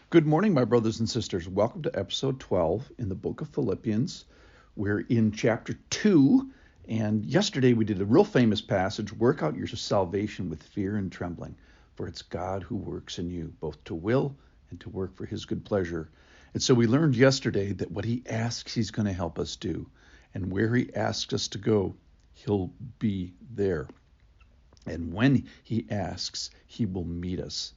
Good morning, my brothers and sisters. Welcome to episode 12 in the book of Philippians. We're in chapter 2, and yesterday we did a real famous passage, work out your salvation with fear and trembling, for it's God who works in you, both to will and to work for his good pleasure. And so we learned yesterday that what he asks, he's going to help us do, and where he asks us to go, he'll be there. And when he asks, he will meet us.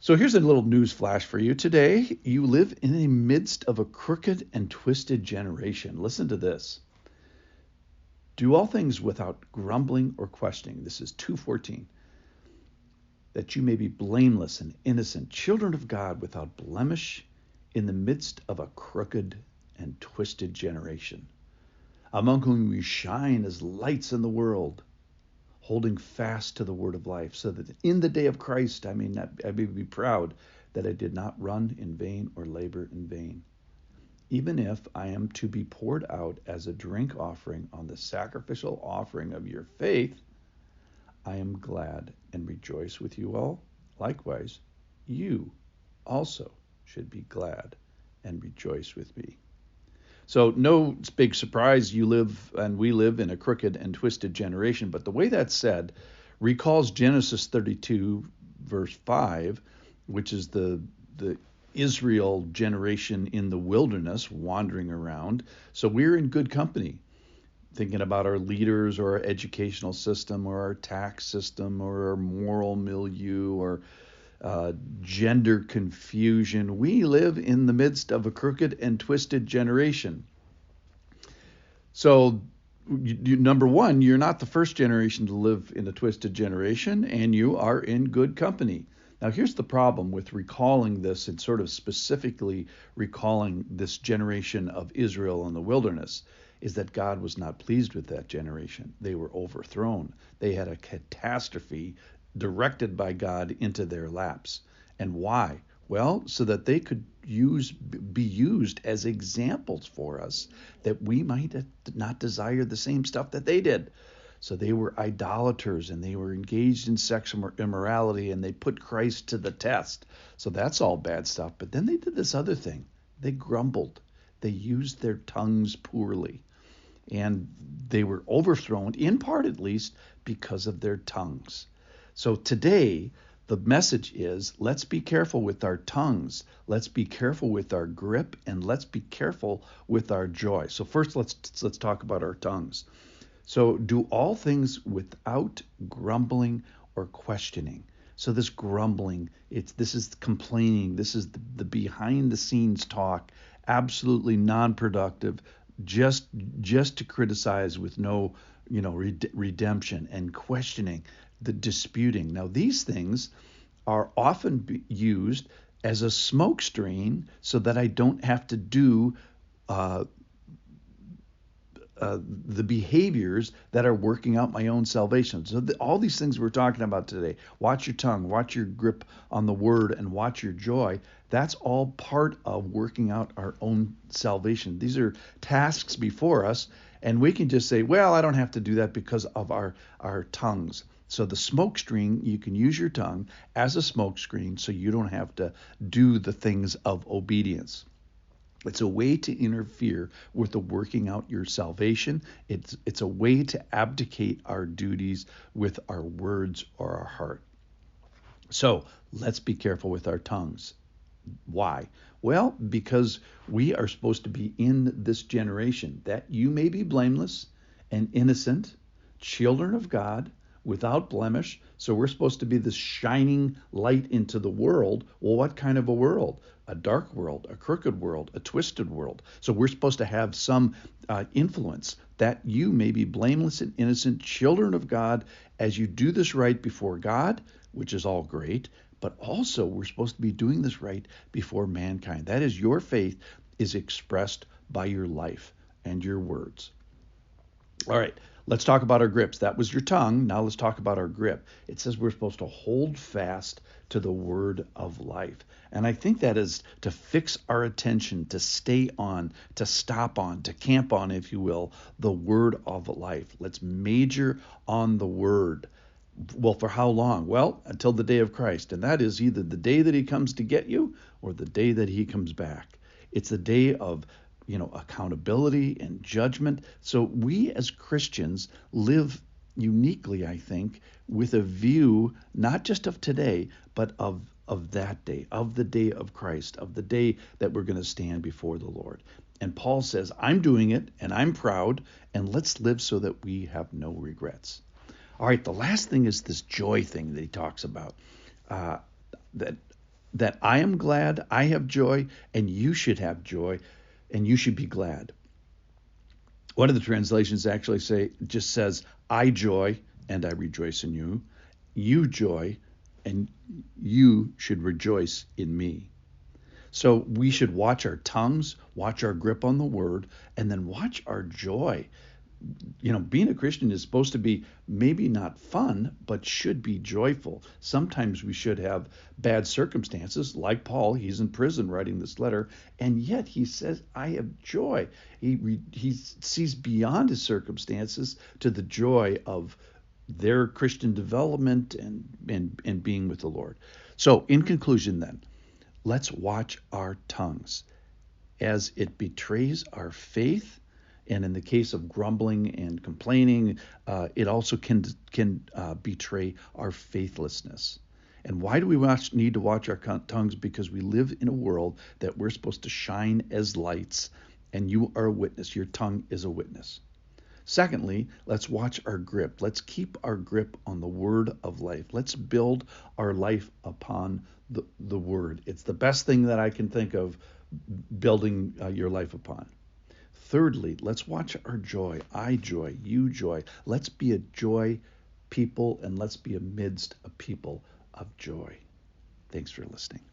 So here's a little news flash for you. Today, you live in the midst of a crooked and twisted generation. Listen to this. Do all things without grumbling or questioning. This is 2:14. That you may be blameless and innocent, children of God without blemish in the midst of a crooked and twisted generation, among whom we shine as lights in the world, holding fast to the word of life, so that in the day of Christ I may be proud that I did not run in vain or labor in vain. Even if I am to be poured out as a drink offering on the sacrificial offering of your faith, I am glad and rejoice with you all. Likewise, you also should be glad and rejoice with me. So no big surprise you live and we live in a crooked and twisted generation. But the way that's said recalls Genesis 32, verse 5, which is the Israel generation in the wilderness wandering around. So we're in good company, thinking about our leaders or our educational system or our tax system or our moral milieu or gender confusion. We live in the midst of a crooked and twisted generation. So, number one, you're not the first generation to live in a twisted generation, and you are in good company. Now, here's the problem with recalling this and sort of specifically recalling this generation of Israel in the wilderness is that God was not pleased with that generation. They were overthrown. They had a catastrophe directed by God into their laps. And why? Well, so that they could be used as examples for us, that we might not desire the same stuff that they did. So they were idolaters and they were engaged in sexual immorality and they put Christ to the test. So that's all bad stuff. But then they did this other thing. They grumbled. They used their tongues poorly. And they were overthrown, in part at least, because of their tongues. So today, the message is, let's be careful with our tongues. Let's be careful with our grip, and let's be careful with our joy. So first, let's talk about our tongues. So do all things without grumbling or questioning. So this grumbling, this is complaining. This is the behind the scenes talk, absolutely non-productive, just to criticize with no redemption, and questioning, the disputing. Now these things are often used as a smokescreen so that I don't have to do the behaviors that are working out my own salvation. So all these things we're talking about today, watch your tongue, watch your grip on the word, and watch your joy, that's all part of working out our own salvation. These are tasks before us, and we can just say, well, I don't have to do that because of our tongues. So the smoke screen, you can use your tongue as a smoke screen so you don't have to do the things of obedience. It's a way to interfere with the working out your salvation. It's a way to abdicate our duties with our words or our heart. So let's be careful with our tongues. Why? Well, because we are supposed to be in this generation, that you may be blameless and innocent, children of God, without blemish. So we're supposed to be this shining light into the world. Well, what kind of a world? A dark world, a crooked world, a twisted world. So we're supposed to have some influence, that you may be blameless and innocent, children of God, as you do this right before God, which is all great, but also we're supposed to be doing this right before mankind. That is, your faith is expressed by your life and your words. All right, let's talk about our grips. That was your tongue. Now let's talk about our grip. It says we're supposed to hold fast to the word of life. And I think that is to fix our attention, to stay on, to stop on, to camp on, if you will, the word of life. Let's major on the word. Well, for how long? Well, until the day of Christ. And that is either the day that he comes to get you or the day that he comes back. It's the day of, accountability and judgment. So we as Christians live uniquely, I think, with a view not just of today, but of that day, of the day of Christ, of the day that we're going to stand before the Lord. And Paul says, I'm doing it and I'm proud, and let's live so that we have no regrets. All right, the last thing is this joy thing that he talks about. That I am glad, I have joy, and you should have joy, and you should be glad. One of the translations actually just says, I joy and I rejoice in you. You joy and you should rejoice in me. So we should watch our tongues, watch our grip on the word, and then watch our joy. Being a Christian is supposed to be maybe not fun, but should be joyful. Sometimes we should have bad circumstances, like Paul. He's in prison writing this letter, and yet he says, I have joy. He sees beyond his circumstances to the joy of their Christian development and being with the Lord. So in conclusion then, let's watch our tongues as it betrays our faith. And in the case of grumbling and complaining, it also can betray our faithlessness. And why do we need to watch our tongues? Because we live in a world that we're supposed to shine as lights, and you are a witness. Your tongue is a witness. Secondly, let's watch our grip. Let's keep our grip on the word of life. Let's build our life upon the word. It's the best thing that I can think of building your life upon. Thirdly, let's watch our joy. I joy, you joy. Let's be a joy people, and let's be amidst a people of joy. Thanks for listening.